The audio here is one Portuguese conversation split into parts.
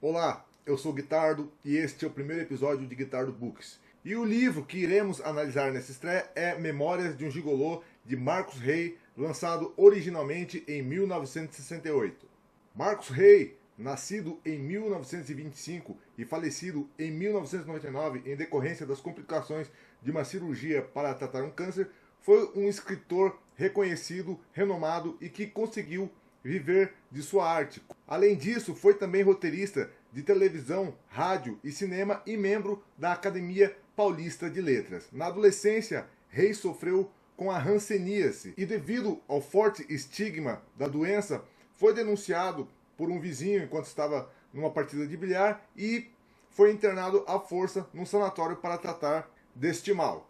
Olá, eu sou Guitardo e este é o primeiro episódio de Guitardo Books. E o livro que iremos analisar nessa estreia é Memórias de um Gigolô, de Marcus Rey, lançado originalmente em 1968. Marcus Rey, nascido em 1925 e falecido em 1999 em decorrência das complicações de uma cirurgia para tratar um câncer, foi um escritor reconhecido, renomado e que conseguiu viver de sua arte. Além disso, foi também roteirista de televisão, rádio e cinema e membro da Academia Paulista de Letras. Na adolescência, Rey sofreu com a hanseníase e, devido ao forte estigma da doença, foi denunciado por um vizinho enquanto estava numa partida de bilhar e foi internado à força num sanatório para tratar deste mal.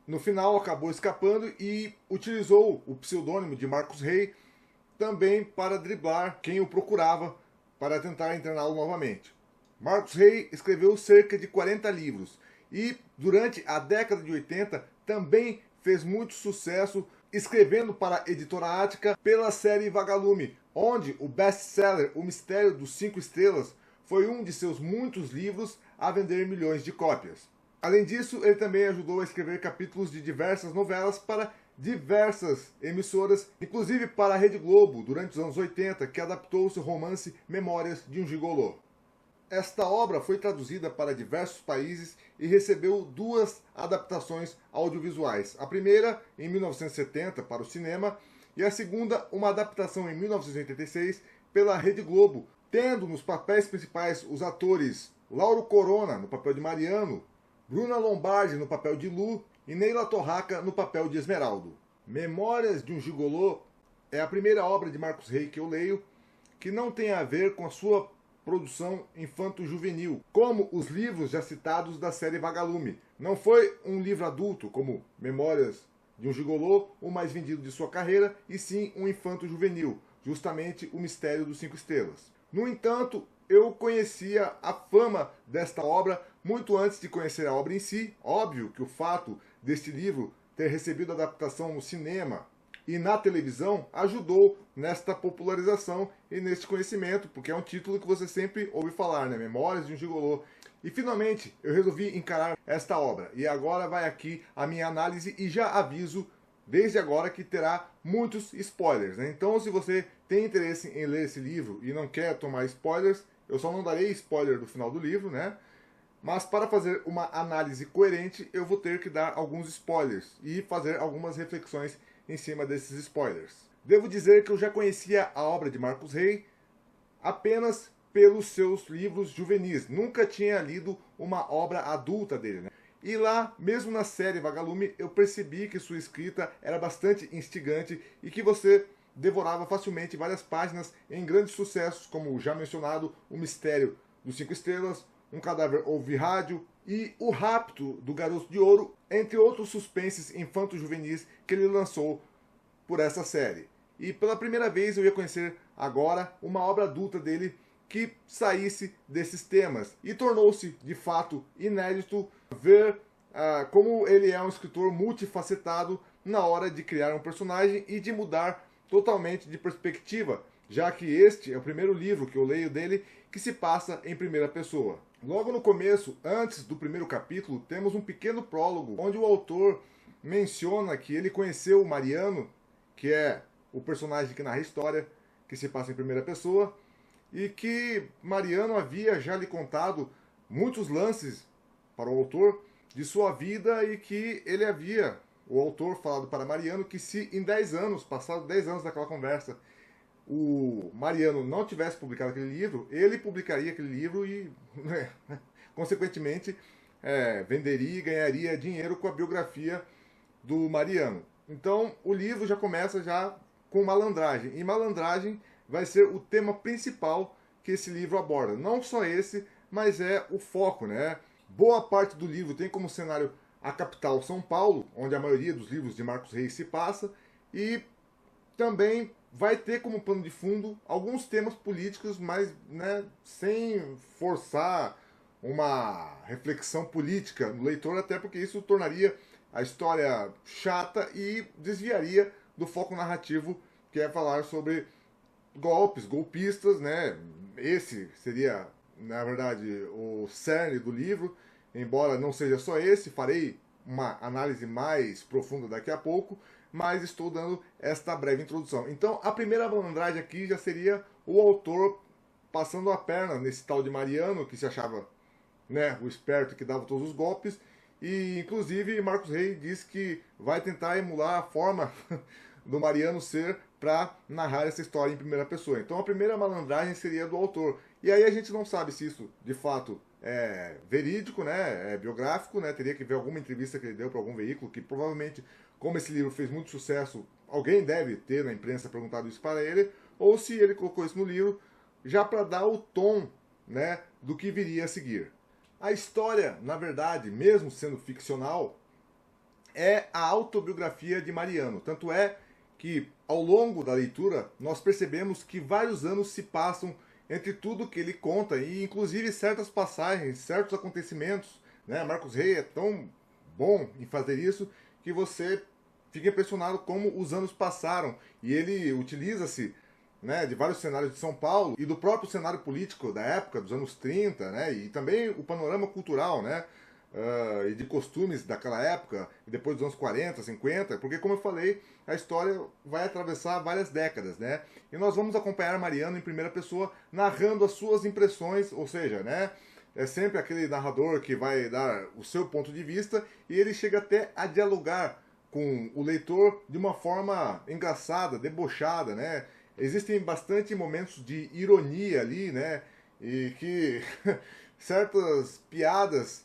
No final, acabou escapando e utilizou o pseudônimo de Marcus Rey também para driblar quem o procurava para tentar interná-lo novamente. Marcus Rey escreveu cerca de 40 livros e, durante a década de 80, também fez muito sucesso escrevendo para a editora Ática pela série Vagalume, onde o best-seller O Mistério dos Cinco Estrelas foi um de seus muitos livros a vender milhões de cópias. Além disso, ele também ajudou a escrever capítulos de diversas novelas para diversas emissoras, inclusive para a Rede Globo, durante os anos 80, que adaptou o seu romance Memórias de um Gigolô. Esta obra foi traduzida para diversos países e recebeu duas adaptações audiovisuais. A primeira, em 1970, para o cinema, e a segunda, uma adaptação em 1986, pela Rede Globo, tendo nos papéis principais os atores Lauro Corona, no papel de Mariano, Bruna Lombardi, no papel de Lu, e Neila Torraca no papel de Esmeraldo. Memórias de um Gigolô é a primeira obra de Marcus Rey que eu leio que não tem a ver com a sua produção infanto-juvenil, como os livros já citados da série Vagalume. Não foi um livro adulto, como Memórias de um Gigolô, o mais vendido de sua carreira, e sim um infanto-juvenil, justamente O Mistério dos Cinco Estrelas. No entanto, eu conhecia a fama desta obra muito antes de conhecer a obra em si. Óbvio que o fato deste livro ter recebido adaptação no cinema e na televisão ajudou nesta popularização e neste conhecimento, porque é um título que você sempre ouve falar, né? Memórias de um Gigolô. E finalmente eu resolvi encarar esta obra. E agora vai aqui a minha análise e já aviso desde agora que terá muitos spoilers, né? Então, se você tem interesse em ler esse livro e não quer tomar spoilers, eu só não darei spoiler do final do livro, né? Mas para fazer uma análise coerente, eu vou ter que dar alguns spoilers e fazer algumas reflexões em cima desses spoilers. Devo dizer que eu já conhecia a obra de Marcus Rey apenas pelos seus livros juvenis. Nunca tinha lido uma obra adulta dele, né? E lá, mesmo na série Vagalume, eu percebi que sua escrita era bastante instigante e que você devorava facilmente várias páginas em grandes sucessos, como o já mencionado O Mistério dos Cinco Estrelas, Um Cadáver Ouve Rádio e O Rapto do Garoto de Ouro, entre outros suspenses infanto-juvenis que ele lançou por essa série. E pela primeira vez eu ia conhecer agora uma obra adulta dele que saísse desses temas. E tornou-se, de fato, inédito ver como ele é um escritor multifacetado na hora de criar um personagem e de mudar totalmente de perspectiva, já que este é o primeiro livro que eu leio dele que se passa em primeira pessoa. Logo no começo, antes do primeiro capítulo, temos um pequeno prólogo onde o autor menciona que ele conheceu o Mariano, que é o personagem que narra a história, que se passa em primeira pessoa, e que Mariano havia já lhe contado muitos lances para o autor de sua vida e que ele havia, o autor, falado para Mariano que se em 10 anos, passados 10 anos daquela conversa, o Mariano não tivesse publicado aquele livro, ele publicaria aquele livro e, consequentemente, venderia e ganharia dinheiro com a biografia do Mariano. Então, o livro já começa já com malandragem. E malandragem vai ser o tema principal que esse livro aborda. Não só esse, mas é o foco, né? Boa parte do livro tem como cenário a capital São Paulo, onde a maioria dos livros de Marcus Rey se passa, e também vai ter como pano de fundo alguns temas políticos, mas né, sem forçar uma reflexão política no leitor, até porque isso tornaria a história chata e desviaria do foco narrativo, que é falar sobre golpes, golpistas, né? Esse seria na verdade, o cerne do livro, embora não seja só esse, farei uma análise mais profunda daqui a pouco, mas estou dando esta breve introdução. Então, a primeira malandragem aqui já seria o autor passando a perna nesse tal de Mariano, que se achava, né, o esperto que dava todos os golpes, e inclusive Marcos Rey diz que vai tentar emular a forma do Mariano ser para narrar essa história em primeira pessoa. Então a primeira malandragem seria do autor. E aí a gente não sabe se isso de fato é verídico, né, é biográfico, né, teria que ver alguma entrevista que ele deu para algum veículo, que provavelmente, como esse livro fez muito sucesso, alguém deve ter na imprensa perguntado isso para ele, ou se ele colocou isso no livro já para dar o tom, né, do que viria a seguir. A história, na verdade, mesmo sendo ficcional, é a autobiografia de Mariano. Tanto é que, ao longo da leitura, nós percebemos que vários anos se passam entre tudo que ele conta, e inclusive certas passagens, certos acontecimentos, né? Marcos Rey é tão bom em fazer isso que você fica impressionado como os anos passaram. E ele utiliza-se, né, de vários cenários de São Paulo e do próprio cenário político da época, dos anos 30, né, e também o panorama cultural, né, e de costumes daquela época, e depois dos anos 40, 50, porque, como eu falei, a história vai atravessar várias décadas, né, e nós vamos acompanhar Mariano em primeira pessoa, narrando as suas impressões, ou seja, né, é sempre aquele narrador que vai dar o seu ponto de vista, e ele chega até a dialogar com o leitor de uma forma engraçada, debochada, né. Existem bastante momentos de ironia ali, né? E que certas piadas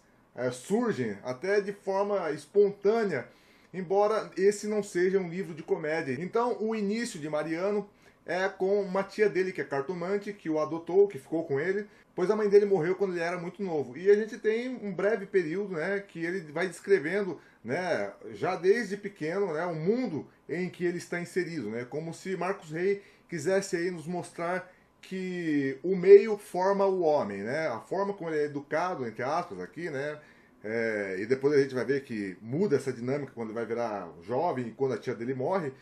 surgem até de forma espontânea, embora esse não seja um livro de comédia. Então, o início de Mariano é com uma tia dele que é cartomante, que o adotou, que ficou com ele, pois a mãe dele morreu quando ele era muito novo. E a gente tem um breve período, né, que ele vai descrevendo, né, já desde pequeno, né, o mundo em que ele está inserido, né, como se Marcos Rey quisesse aí nos mostrar que o meio forma o homem, né, a forma como ele é educado, entre aspas, aqui, né, e depois a gente vai ver que muda essa dinâmica quando ele vai virar jovem e quando a tia dele morre,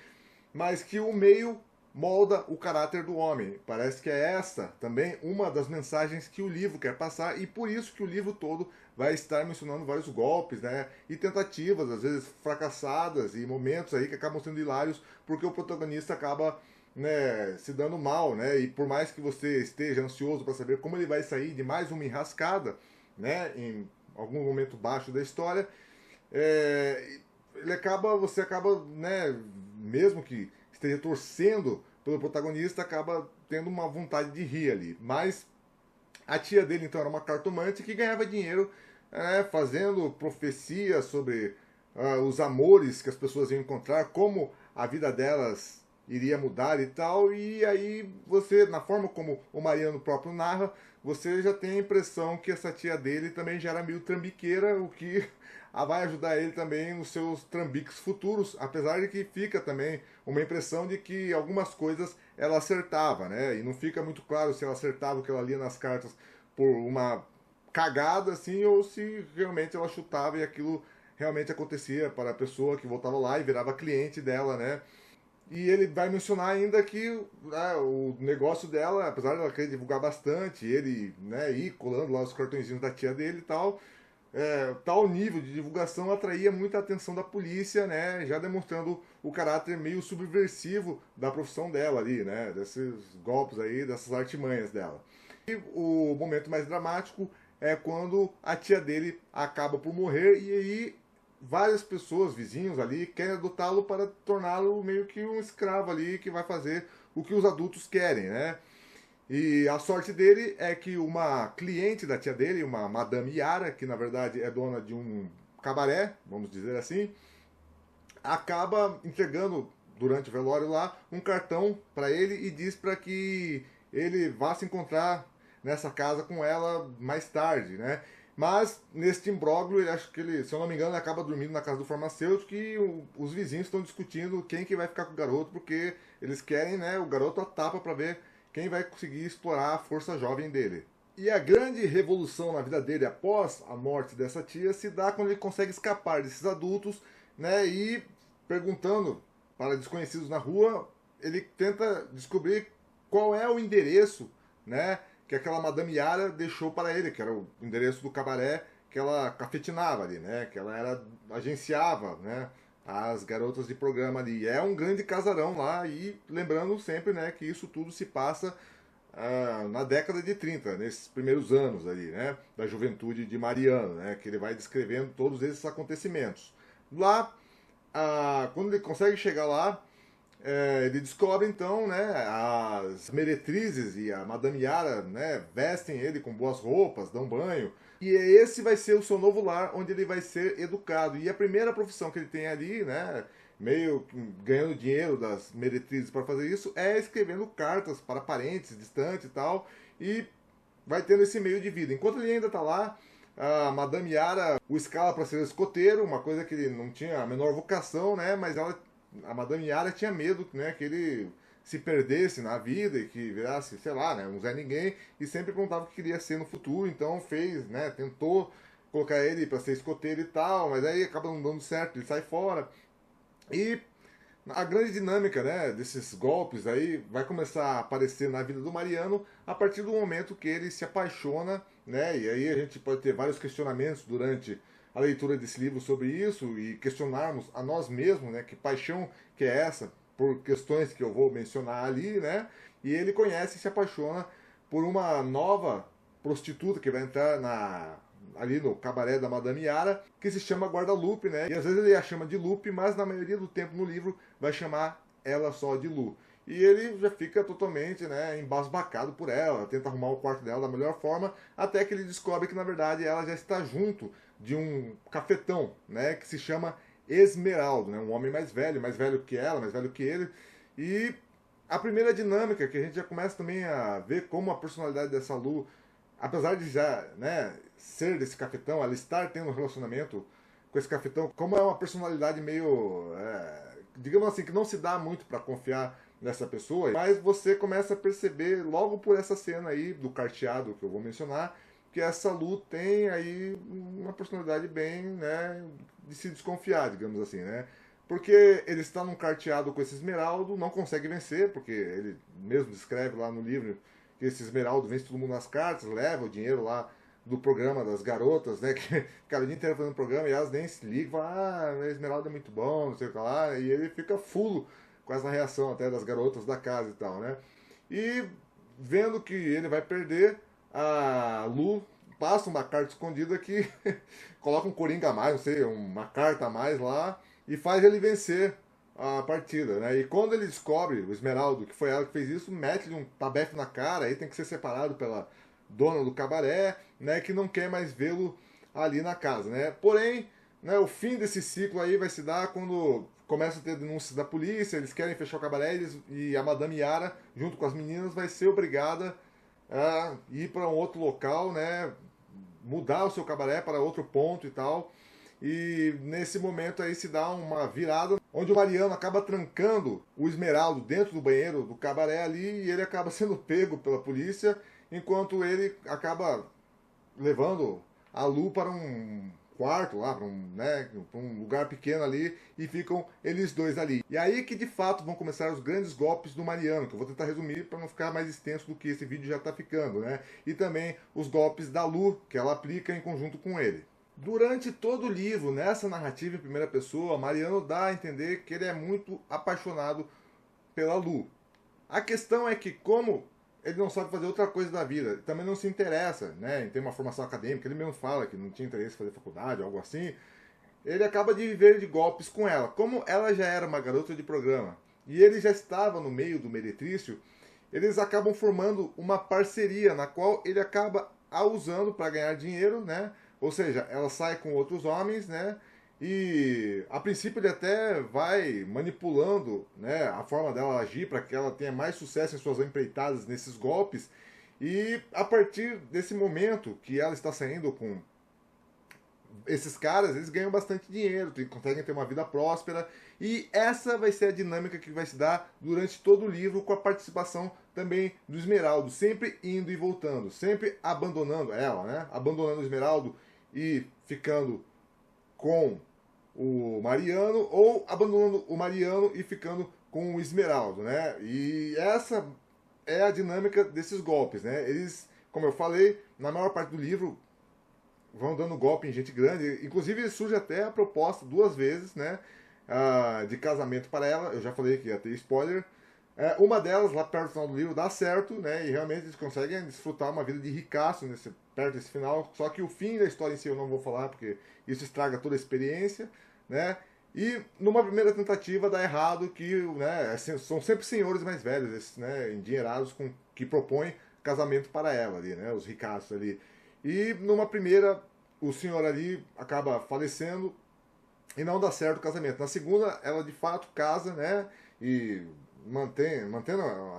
mas que o meio molda o caráter do homem. Parece que é essa também uma das mensagens que o livro quer passar, e por isso que o livro todo vai estar mencionando vários golpes, né, e tentativas, às vezes fracassadas, e momentos aí que acabam sendo hilários, porque o protagonista acaba, né, se dando mal, né, e por mais que você esteja ansioso para saber como ele vai sair de mais uma enrascada, né, em algum momento baixo da história, você acaba, né, mesmo que esteja torcendo pelo protagonista, acaba tendo uma vontade de rir ali. Mas a tia dele, então, era uma cartomante que ganhava dinheiro, fazendo profecias sobre os amores que as pessoas iam encontrar, como a vida delas iria mudar e tal. E aí você, na forma como o Mariano próprio narra, você já tem a impressão que essa tia dele também já era meio trambiqueira, o que vai ajudar ele também nos seus trambiques futuros, apesar de que fica também uma impressão de que algumas coisas ela acertava, né? E não fica muito claro se ela acertava o que ela lia nas cartas por uma cagada, assim, ou se realmente ela chutava e aquilo realmente acontecia para a pessoa que voltava lá e virava cliente dela, né? E ele vai mencionar ainda que o negócio dela, apesar de ela querer divulgar bastante, ele, né, ir colando lá os cartõezinhos da tia dele e tal, tal nível de divulgação atraía muita atenção da polícia, né, já demonstrando o caráter meio subversivo da profissão dela ali, né, desses golpes aí, dessas artimanhas dela. E o momento mais dramático é quando a tia dele acaba por morrer, e aí várias pessoas, vizinhos ali, querem adotá-lo para torná-lo meio que um escravo ali que vai fazer o que os adultos querem, né? E a sorte dele é que uma cliente da tia dele, uma Madame Yara, que na verdade é dona de um cabaré, vamos dizer assim, acaba entregando durante o velório lá um cartão para ele e diz para que ele vá se encontrar nessa casa com ela mais tarde, né? Mas, neste imbróglio, ele acho que ele, se eu não me engano, ele acaba dormindo na casa do farmacêutico e os vizinhos estão discutindo quem que vai ficar com o garoto, porque eles querem, né, o garoto a tapa para ver quem vai conseguir explorar a força jovem dele. E a grande revolução na vida dele após a morte dessa tia se dá quando ele consegue escapar desses adultos, né, e perguntando para desconhecidos na rua, ele tenta descobrir qual é o endereço, né, que aquela Madame Yara deixou para ele, que era o endereço do cabaré que ela cafetinava ali, né? Que ela agenciava, né? As garotas de programa ali. É um grande casarão lá, e lembrando sempre, né, que isso tudo se passa na década de 30, nesses primeiros anos ali, né, da juventude de Mariano, né, que ele vai descrevendo todos esses acontecimentos. Lá, quando ele consegue chegar lá, ele descobre então, né, as meretrizes e a Madame Yara, né, vestem ele com boas roupas, dão banho. E esse vai ser o seu novo lar, onde ele vai ser educado. E a primeira profissão que ele tem ali, né, meio ganhando dinheiro das meretrizes para fazer isso, é escrevendo cartas para parentes distantes e tal. E vai tendo esse meio de vida. Enquanto ele ainda está lá, a Madame Yara o escala para ser escoteiro, uma coisa que ele não tinha a menor vocação, né, mas a Madame Yara tinha medo, né, que ele se perdesse na vida e que virasse, sei lá, né, um Zé Ninguém, e sempre perguntava o que queria ser no futuro, então fez, né, tentou colocar ele para ser escoteiro e tal, mas aí acaba não dando certo, ele sai fora. E a grande dinâmica, né, desses golpes aí vai começar a aparecer na vida do Mariano a partir do momento que ele se apaixona, né, e aí a gente pode ter vários questionamentos durante a leitura desse livro sobre isso e questionarmos a nós mesmos, né, que paixão que é essa, por questões que eu vou mencionar ali, né, e ele conhece e se apaixona por uma nova prostituta que vai entrar ali no cabaré da Madame Yara, que se chama Guadalupe, né? E às vezes ele a chama de Lupe, mas na maioria do tempo no livro vai chamar ela só de Lu. E ele já fica totalmente, né, embasbacado por ela, tenta arrumar o quarto dela da melhor forma, até que ele descobre que na verdade ela já está junto de um cafetão, né, que se chama Esmeraldo, né, um homem mais velho que ela, mais velho que ele. E a primeira dinâmica que a gente já começa também a ver como a personalidade dessa Lu, apesar de já, né, ser desse cafetão, ela estar tendo um relacionamento com esse cafetão, como é uma personalidade meio, digamos assim, que não se dá muito para confiar nessa pessoa, mas você começa a perceber logo por essa cena aí do carteado que eu vou mencionar, que essa Lu tem aí uma personalidade bem, né, de se desconfiar, digamos assim, né? Porque ele está num carteado com esse Esmeraldo, não consegue vencer, porque ele mesmo descreve lá no livro que esse Esmeraldo vence todo mundo nas cartas, leva o dinheiro lá do programa das garotas, né, que ficaram o dia inteiro fazendo programa e elas nem se ligam, falam, a Esmeralda é muito bom, não sei o que lá, e ele fica fulo com essa reação até das garotas da casa e tal, né? E vendo que ele vai perder, a Lu passa uma carta escondida que coloca um coringa a mais, não sei, uma carta a mais lá, e faz ele vencer a partida, né? E quando ele descobre o Esmeraldo, que foi ela que fez isso, mete-lhe um tabefe na cara, aí tem que ser separado pela dona do cabaré, né, que não quer mais vê-lo ali na casa, né? Porém, né, o fim desse ciclo aí vai se dar quando começa a ter denúncias da polícia, eles querem fechar o cabaré e a Madame Yara, junto com as meninas, vai ser obrigada a ir para um outro local, né, mudar o seu cabaré para outro ponto e tal. E nesse momento aí se dá uma virada, onde o Mariano acaba trancando o Esmeraldo dentro do banheiro do cabaré ali, e ele acaba sendo pego pela polícia, enquanto ele acaba levando a Lu para um quarto lá, para né, um lugar pequeno ali, e ficam eles dois ali. E aí que de fato vão começar os grandes golpes do Mariano, que eu vou tentar resumir para não ficar mais extenso do que esse vídeo já está ficando, né? E também os golpes da Lu, que ela aplica em conjunto com ele. Durante todo o livro, nessa narrativa em primeira pessoa, Mariano dá a entender que ele é muito apaixonado pela Lu. A questão é que, como ele não sabe fazer outra coisa da vida, também não se interessa, né, em ter uma formação acadêmica, ele mesmo fala que não tinha interesse em fazer faculdade, algo assim, ele acaba de viver de golpes com ela. Como ela já era uma garota de programa e ele já estava no meio do meretrício, eles acabam formando uma parceria na qual ele acaba a usando para ganhar dinheiro, né? Ou seja, ela sai com outros homens, né? E a princípio ele até vai manipulando, né, a forma dela agir para que ela tenha mais sucesso em suas empreitadas nesses golpes. E a partir desse momento que ela está saindo com esses caras, eles ganham bastante dinheiro, conseguem ter uma vida próspera. E essa vai ser a dinâmica que vai se dar durante todo o livro, com a participação também do Esmeraldo, sempre indo e voltando, sempre abandonando ela, né? Abandonando o Esmeraldo e ficando com o Mariano, ou abandonando o Mariano e ficando com o Esmeraldo, né? E essa é a dinâmica desses golpes, né? Eles como eu falei, na maior parte do livro vão dando golpe em gente grande. Inclusive surge até a proposta 2 vezes, né, de casamento para ela. Eu já falei que ia ter spoiler. Uma delas, lá perto do final do livro, dá certo, né? E realmente eles conseguem desfrutar uma vida de ricaço perto desse final. Só que o fim da história em si eu não vou falar, porque isso estraga toda a experiência, né? E numa primeira tentativa dá errado, que, né, são sempre senhores mais velhos, esses, né, endinheirados, que propõem casamento para ela ali, né? Os ricaços ali. E numa primeira, o senhor ali acaba falecendo e não dá certo o casamento. Na segunda, ela de fato casa, né? E mantendo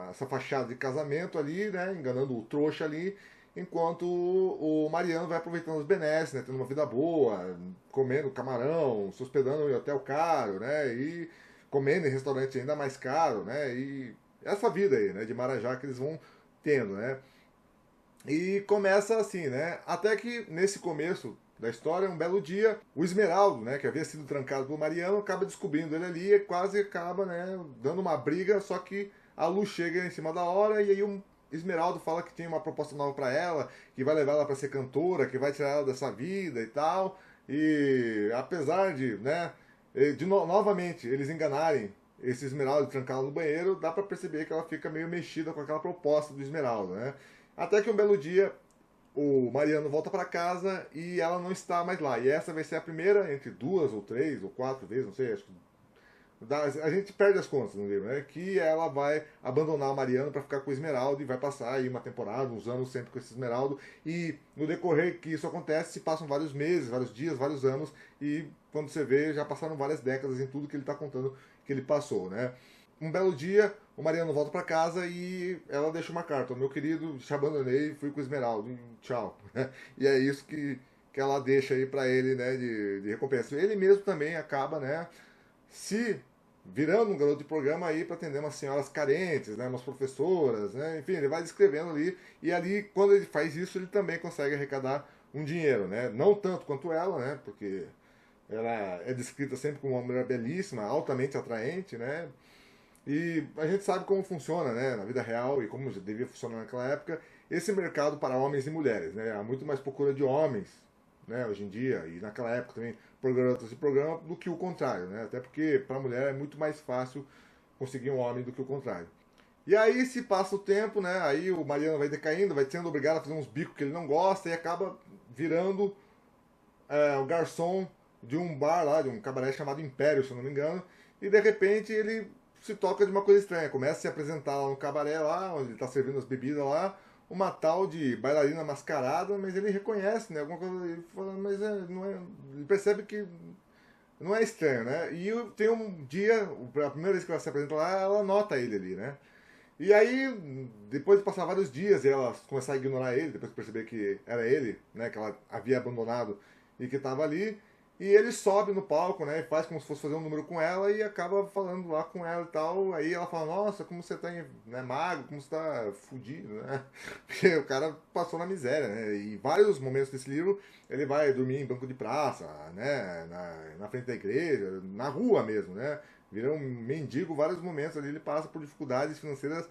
essa fachada de casamento ali, né? Enganando o trouxa ali, enquanto o Mariano vai aproveitando os benesses, né? Tendo uma vida boa, comendo camarão, se hospedando em hotel caro, né? E comendo em restaurante ainda mais caro, né? E essa vida aí, né? De Marajá que eles vão tendo, né? E começa assim, né? Até que nesse começo da história, um belo dia, o Esmeraldo, né, que havia sido trancado pelo Mariano, acaba descobrindo ele ali e quase acaba, né, dando uma briga, só que a Lu chega em cima da hora e aí o Esmeraldo fala que tem uma proposta nova para ela, que vai levar ela para ser cantora, que vai tirar ela dessa vida e tal. E apesar de, né, novamente eles enganarem esse Esmeraldo e trancá-la no banheiro, dá para perceber que ela fica meio mexida com aquela proposta do Esmeraldo, né? Até que um belo dia o Mariano volta para casa e ela não está mais lá. E essa vai ser a primeira entre 2 ou 3 ou 4 vezes, não sei, acho que a gente perde as contas no livro, né? Que ela vai abandonar o Mariano para ficar com o Esmeraldo e vai passar aí uma temporada, uns anos sempre com esse Esmeraldo. E no decorrer que isso acontece, se passam vários meses, vários dias, vários anos e quando você vê, já passaram várias décadas em tudo que ele está contando que ele passou, né? Um belo dia, o Mariano volta para casa e ela deixa uma carta. Meu querido, te abandonei, fui com o Esmeraldo, tchau. E é isso que ela deixa aí para ele, né, de recompensa. Ele mesmo também acaba, né, se virando um garoto de programa aí para atender umas senhoras carentes, né, umas professoras, né, enfim, ele vai descrevendo ali. E ali, quando ele faz isso, ele também consegue arrecadar um dinheiro, né, não tanto quanto ela, né, porque ela é descrita sempre como uma mulher belíssima, altamente atraente, né, e a gente sabe como funciona, né, na vida real e como devia funcionar naquela época, esse mercado para homens e mulheres, né? Há muito mais procura de homens, né, hoje em dia, e naquela época também, por garotas de programa, do que o contrário, né? Até porque para a mulher é muito mais fácil conseguir um homem do que o contrário. E aí se passa o tempo, né? Aí o Mariano vai decaindo, vai sendo obrigado a fazer uns bicos que ele não gosta e acaba virando o garçom de um bar lá, de um cabaré chamado Império, se eu não me engano. E de repente ele se toca de uma coisa estranha. Começa a se apresentar lá no cabaré lá, onde ele está servindo as bebidas lá, uma tal de bailarina mascarada, mas ele reconhece, né? Alguma coisa, ele fala, mas não é. Ele percebe que não é estranho, né? E tem um dia, a primeira vez que ela se apresenta lá, ela nota ele ali, né? E aí, depois de passar vários dias e ela começar a ignorar ele, depois de perceber que era ele, né, que ela havia abandonado e que estava ali, e ele sobe no palco, né, e faz como se fosse fazer um número com ela e acaba falando lá com ela e tal. Aí ela fala, nossa, como você tá, né, magro, como você tá fudido, né? Porque o cara passou na miséria, né? E vários momentos desse livro ele vai dormir em banco de praça, né, na frente da igreja, na rua mesmo, né? Vira um mendigo, vários momentos ali ele passa por dificuldades financeiras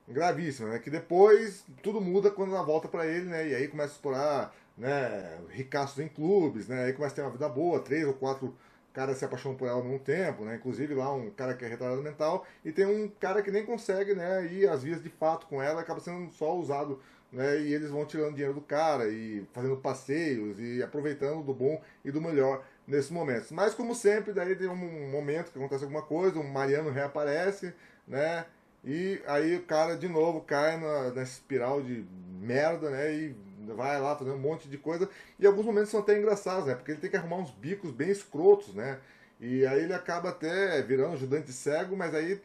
gravíssimas, né? Que depois tudo muda quando ela volta para ele, né? E aí começa a explorar, né, ricaços em clubes, né? Aí começa a ter uma vida boa, 3 ou 4 caras se apaixonam por ela ao mesmo tempo, né? Inclusive lá um cara que é retardado mental e tem um cara que nem consegue, né, ir às vias de fato com ela, acaba sendo só usado, né? E eles vão tirando dinheiro do cara e fazendo passeios e aproveitando do bom e do melhor nesses momentos. Mas como sempre, daí tem um momento que acontece alguma coisa, o Mariano reaparece, né? E aí o cara de novo cai nessa espiral de merda, né? E vai lá fazendo um monte de coisa. E alguns momentos são até engraçados, né? Porque ele tem que arrumar uns bicos bem escrotos, né? E aí ele acaba até virando ajudante cego, mas aí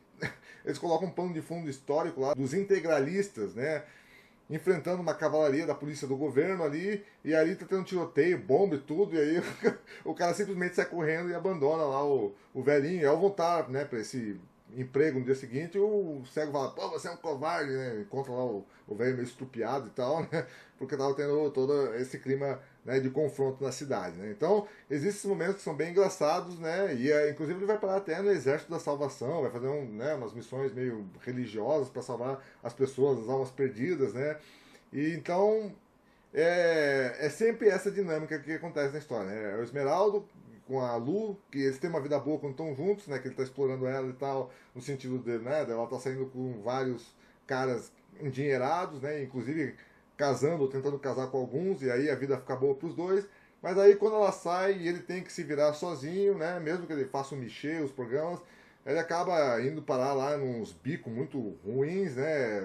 eles colocam um pano de fundo histórico lá dos integralistas, né? Enfrentando uma cavalaria da polícia do governo ali, e ali tá tendo tiroteio, bomba e tudo, e aí o cara simplesmente sai correndo e abandona lá o velhinho. E ao voltar, né, pra esse emprego no dia seguinte, o cego fala, pô, você é um covarde, né? Encontra lá o velho meio estrupiado e tal, né? Porque tava tendo todo esse clima, né, de confronto na cidade, né? Então, existem esses momentos que são bem engraçados, né? E inclusive ele vai parar até no Exército da Salvação, vai fazer né, umas missões meio religiosas para salvar as pessoas, as almas perdidas, né? E então é sempre essa dinâmica que acontece na história, né? É o Esmeraldo com a Lu, que eles têm uma vida boa quando estão juntos, né? Que ele tá explorando ela e tal, no sentido de, né? Ela tá saindo com vários caras endinheirados, né? Inclusive casando ou tentando casar com alguns, e aí a vida fica boa pros dois. Mas aí quando ela sai e ele tem que se virar sozinho, né? Mesmo que ele faça um mexer, os programas, ele acaba indo parar lá nos bicos muito ruins, né?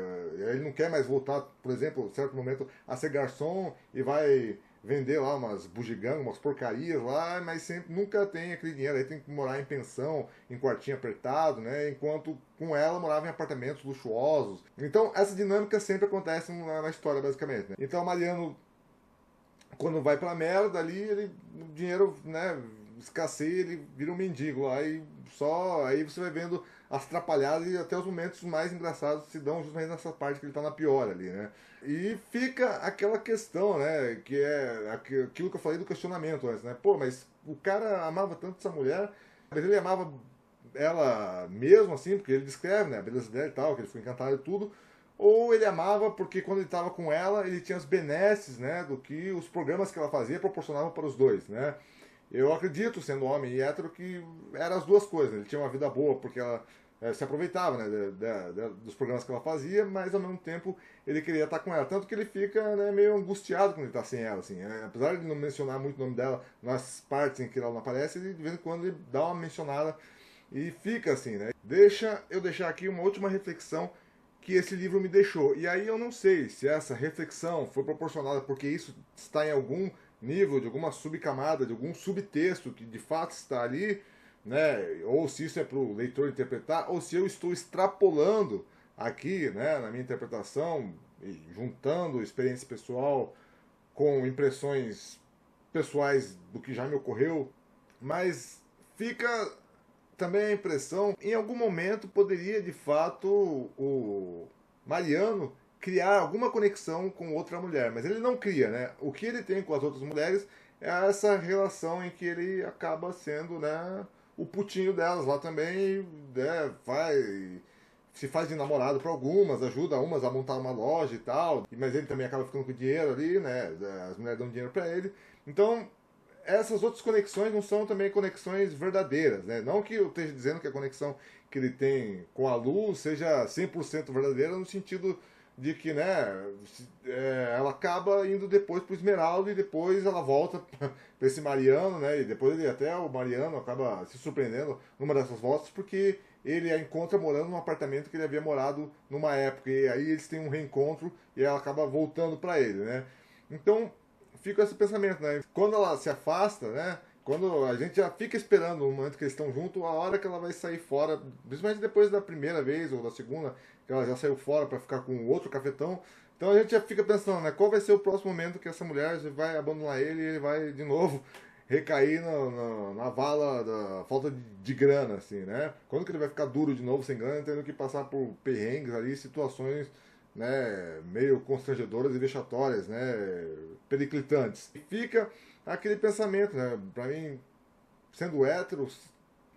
Ele não quer mais voltar, por exemplo, em certo momento, a ser garçom e vai vender lá umas bugigangas, umas porcarias lá, mas sempre nunca tem aquele dinheiro, aí tem que morar em pensão, em quartinho apertado, né? Enquanto com ela morava em apartamentos luxuosos. Então essa dinâmica sempre acontece na história, basicamente. Né? Então Mariano, quando vai pra merda ali, o dinheiro, né, escasseia, ele vira um mendigo lá e só aí você vai vendo as trapalhadas e até os momentos mais engraçados se dão justamente nessa parte que ele tá na pior ali, né? E fica aquela questão, né, que é aquilo que eu falei do questionamento antes, né? Pô, mas o cara amava tanto essa mulher, mas ele amava ela mesmo, assim, porque ele descreve, né, a beleza dela e tal, que ele foi encantado e tudo, ou ele amava porque quando ele estava com ela, ele tinha as benesses, né, do que os programas que ela fazia proporcionavam para os dois, né? Eu acredito, sendo homem e hétero, que eram as duas coisas. Né? Ele tinha uma vida boa porque ela se aproveitava, né, dos programas que ela fazia, mas ao mesmo tempo ele queria estar com ela. Tanto que ele fica, né, meio angustiado quando ele está sem ela. Assim. Apesar de não mencionar muito o nome dela nas partes em que ela não aparece, ele, de vez em quando ele dá uma mencionada e fica assim. Né? Deixa eu deixar aqui uma última reflexão que esse livro me deixou. E aí eu não sei se essa reflexão foi proporcionada porque isso está em algum nível, de alguma subcamada, de algum subtexto que de fato está ali, né? Ou se isso é para o leitor interpretar, ou se eu estou extrapolando aqui, né, na minha interpretação, e juntando experiência pessoal com impressões pessoais do que já me ocorreu, mas fica também a impressão, em algum momento poderia de fato o Mariano criar alguma conexão com outra mulher, mas ele não cria, né? O que ele tem com as outras mulheres é essa relação em que ele acaba sendo, né, o putinho delas lá também, né, se faz de namorado para algumas, ajuda umas a montar uma loja e tal, mas ele também acaba ficando com dinheiro ali, né? As mulheres dão dinheiro para ele. Então, essas outras conexões não são também conexões verdadeiras, né? Não que eu esteja dizendo que a conexão que ele tem com a Lu seja 100% verdadeira no sentido de que, né, ela acaba indo depois pro Esmeralda e depois ela volta para esse Mariano, né? E depois ele até o Mariano acaba se surpreendendo numa dessas voltas porque ele a encontra morando num apartamento que ele havia morado numa época e aí eles têm um reencontro e ela acaba voltando para ele, né? Então, fica esse pensamento, né? Quando ela se afasta, né? Quando a gente já fica esperando o momento que eles estão juntos, a hora que ela vai sair fora, principalmente depois da primeira vez ou da segunda, que ela já saiu fora para ficar com outro cafetão. Então a gente já fica pensando, né? Qual vai ser o próximo momento que essa mulher vai abandonar ele e ele vai de novo recair na vala da falta de grana, assim, né? Quando que ele vai ficar duro de novo, sem grana, tendo que passar por perrengues ali, situações, né, meio constrangedoras e vexatórias, né, periclitantes. E fica aquele pensamento, né, pra mim, sendo hétero,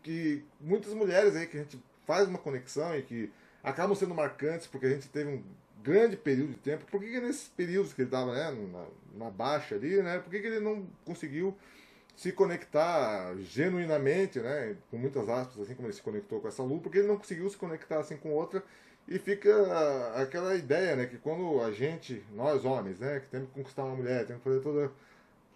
que muitas mulheres aí que a gente faz uma conexão e que acabam sendo marcantes porque a gente teve um grande período de tempo. Por que nesses períodos que ele estava, né, na baixa ali, né, por que ele não conseguiu se conectar genuinamente, né, com muitas aspas, assim como ele se conectou com essa Lu, porque ele não conseguiu se conectar assim com outra e fica aquela ideia, né, que quando a gente, nós homens, né, que temos que conquistar uma mulher, temos que fazer toda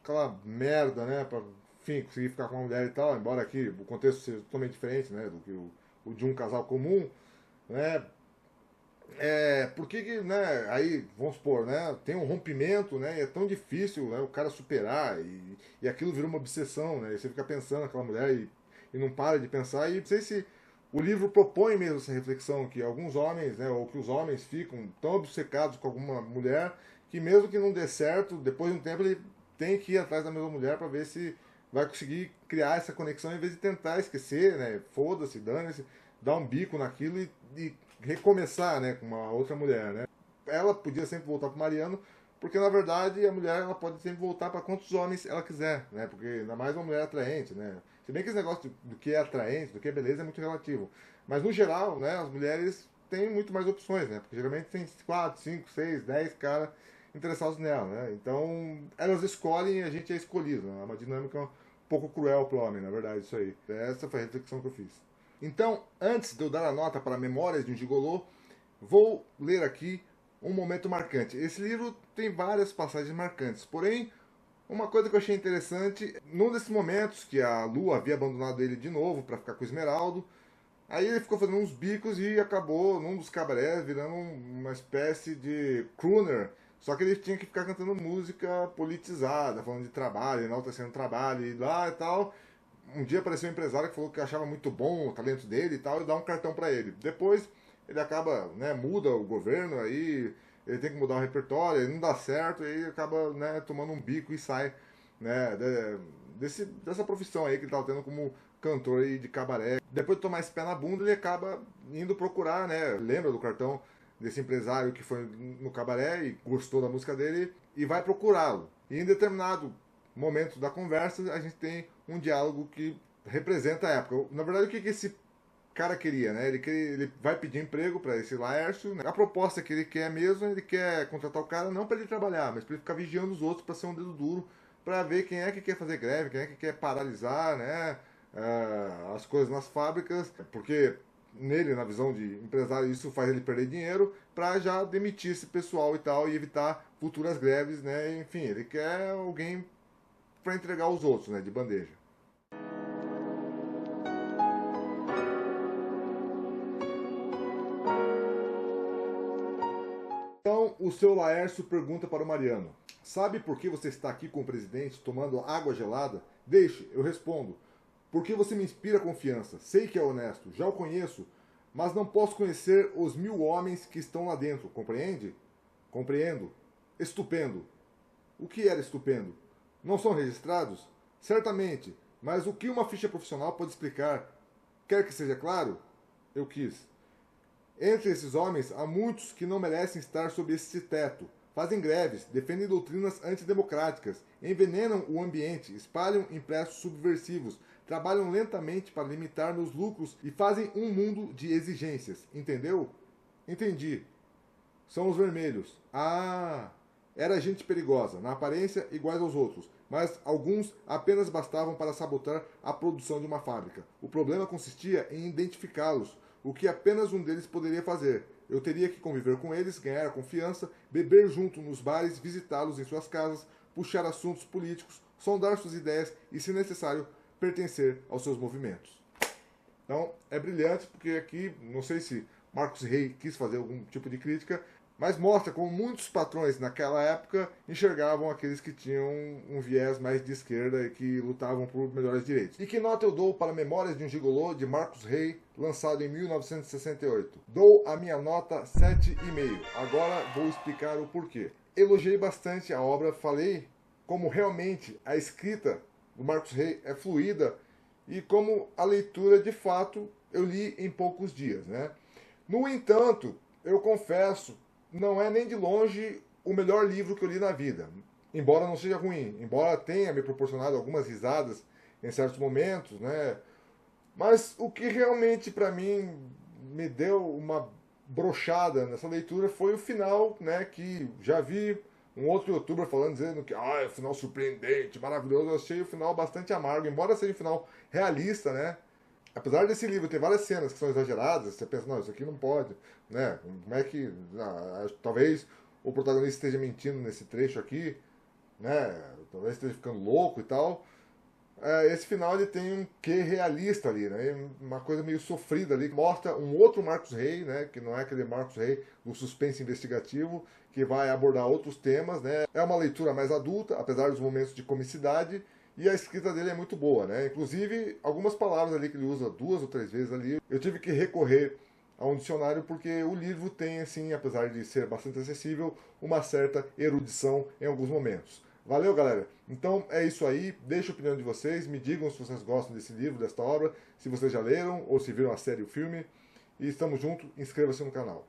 aquela merda, né, pra, enfim, conseguir ficar com uma mulher e tal, embora aqui o contexto seja totalmente diferente, né, do que o de um casal comum, né, por que que, né, aí, vamos supor, né, tem um rompimento, né, e é tão difícil, né, o cara superar, e aquilo vira uma obsessão, né, e você fica pensando naquela mulher e não para de pensar, e não sei se o livro propõe mesmo essa reflexão, que alguns homens, né, ou que os homens ficam tão obcecados com alguma mulher, que mesmo que não dê certo, depois de um tempo ele tem que ir atrás da mesma mulher para ver se vai conseguir criar essa conexão, em vez de tentar esquecer, né, foda-se, dane-se, dar um bico naquilo e recomeçar, né, com uma outra mulher, né. Ela podia sempre voltar para Mariano, porque na verdade a mulher ela pode sempre voltar para quantos homens ela quiser, né, porque ainda mais uma mulher atraente, né. Se bem que esse negócio do que é atraente, do que é beleza é muito relativo, mas no geral, né, as mulheres têm muito mais opções, né, porque geralmente tem 4, 5, 6, 10 caras interessados nela, né? Então, elas escolhem e a gente é escolhido, né? É uma dinâmica um pouco cruel pro homem, na verdade, isso aí. Essa foi a reflexão que eu fiz. Então, antes de eu dar a nota para Memórias de um Gigolô, vou ler aqui um momento marcante. Esse livro tem várias passagens marcantes, porém, uma coisa que eu achei interessante, num desses momentos que a Lu havia abandonado ele de novo para ficar com o Esmeraldo, aí ele ficou fazendo uns bicos e acabou, num dos cabarés, virando uma espécie de crooner. Só que ele tinha que ficar cantando música politizada, falando de trabalho, enaltecendo trabalho e lá e tal. Um dia apareceu um empresário que falou que achava muito bom o talento dele e tal, e dá um cartão para ele. Depois ele acaba, né, muda o governo, aí ele tem que mudar o repertório, ele não dá certo, e aí acaba, né, tomando um bico e sai, né, dessa profissão aí que ele estava tendo como cantor aí de cabaré. Depois de tomar esse pé na bunda, ele acaba indo procurar, né, lembra do cartão desse empresário que foi no cabaré e gostou da música dele e vai procurá-lo. E em determinado momento da conversa, a gente tem um diálogo que representa a época. Na verdade, o que esse cara queria, né? Ele vai pedir emprego para esse Laércio, né? A proposta que ele quer mesmo, ele quer contratar o cara não para ele trabalhar, mas para ele ficar vigiando os outros, para ser um dedo duro, para ver quem é que quer fazer greve, quem é que quer paralisar, né? As coisas nas fábricas, porque nele, na visão de empresário, isso faz ele perder dinheiro para já demitir esse pessoal e tal e evitar futuras greves, né? Enfim, ele quer alguém para entregar aos outros, né? De bandeja. Então, o seu Laércio pergunta para o Mariano: sabe por que você está aqui com o presidente tomando água gelada? Deixe, eu respondo. Porque você me inspira confiança. Sei que é honesto, já o conheço, mas não posso conhecer os 1000 homens que estão lá dentro, compreende? Compreendo. Estupendo. O que era estupendo? Não são registrados? Certamente, mas o que uma ficha profissional pode explicar? Quer que seja claro? Eu quis. Entre esses homens, há muitos que não merecem estar sob esse teto. Fazem greves, defendem doutrinas antidemocráticas, envenenam o ambiente, espalham impressos subversivos, trabalham lentamente para limitar meus lucros e fazem um mundo de exigências. Entendeu? Entendi. São os vermelhos. Ah! Era gente perigosa, na aparência iguais aos outros, mas alguns apenas bastavam para sabotar a produção de uma fábrica. O problema consistia em identificá-los, o que apenas um deles poderia fazer. Eu teria que conviver com eles, ganhar a confiança, beber junto nos bares, visitá-los em suas casas, puxar assuntos políticos, sondar suas ideias e, se necessário, pertencer aos seus movimentos. Então, é brilhante porque aqui, não sei se Marcos Rey quis fazer algum tipo de crítica, mas mostra como muitos patrões naquela época enxergavam aqueles que tinham um viés mais de esquerda e que lutavam por melhores direitos. E que nota eu dou para Memórias de um Gigolô, de Marcos Rey, lançado em 1968? Dou a minha nota 7,5. Agora vou explicar o porquê. Elogiei bastante a obra, falei como realmente a escrita do Marcos Rey é fluida e como a leitura, de fato, eu li em poucos dias, né? No entanto, eu confesso, não é nem de longe o melhor livro que eu li na vida. Embora não seja ruim, embora tenha me proporcionado algumas risadas em certos momentos, né? Mas o que realmente para mim me deu uma brochada nessa leitura foi o final, né? Que já vi um outro youtuber falando, dizendo que é um final surpreendente, maravilhoso. Eu achei o final bastante amargo, embora seja um final realista, né? Apesar desse livro ter várias cenas que são exageradas, você pensa, não, isso aqui não pode, né? Como é que... talvez o protagonista esteja mentindo nesse trecho aqui, né? Talvez esteja ficando louco e tal. Esse final ele tem um quê realista ali, né? Uma coisa meio sofrida ali, que mostra um outro Marcos Rey, né? Que não é aquele Marcos Rey do suspense investigativo, que vai abordar outros temas, né? É uma leitura mais adulta, apesar dos momentos de comicidade, e a escrita dele é muito boa, né? Inclusive, algumas palavras ali que ele usa 2 ou 3 vezes ali, eu tive que recorrer a um dicionário porque o livro tem, assim, apesar de ser bastante acessível, uma certa erudição em alguns momentos. Valeu, galera? Então é isso aí. Deixa a opinião de vocês. Me digam se vocês gostam desse livro, desta obra, se vocês já leram ou se viram a série ou o filme. E estamos juntos. Inscreva-se no canal.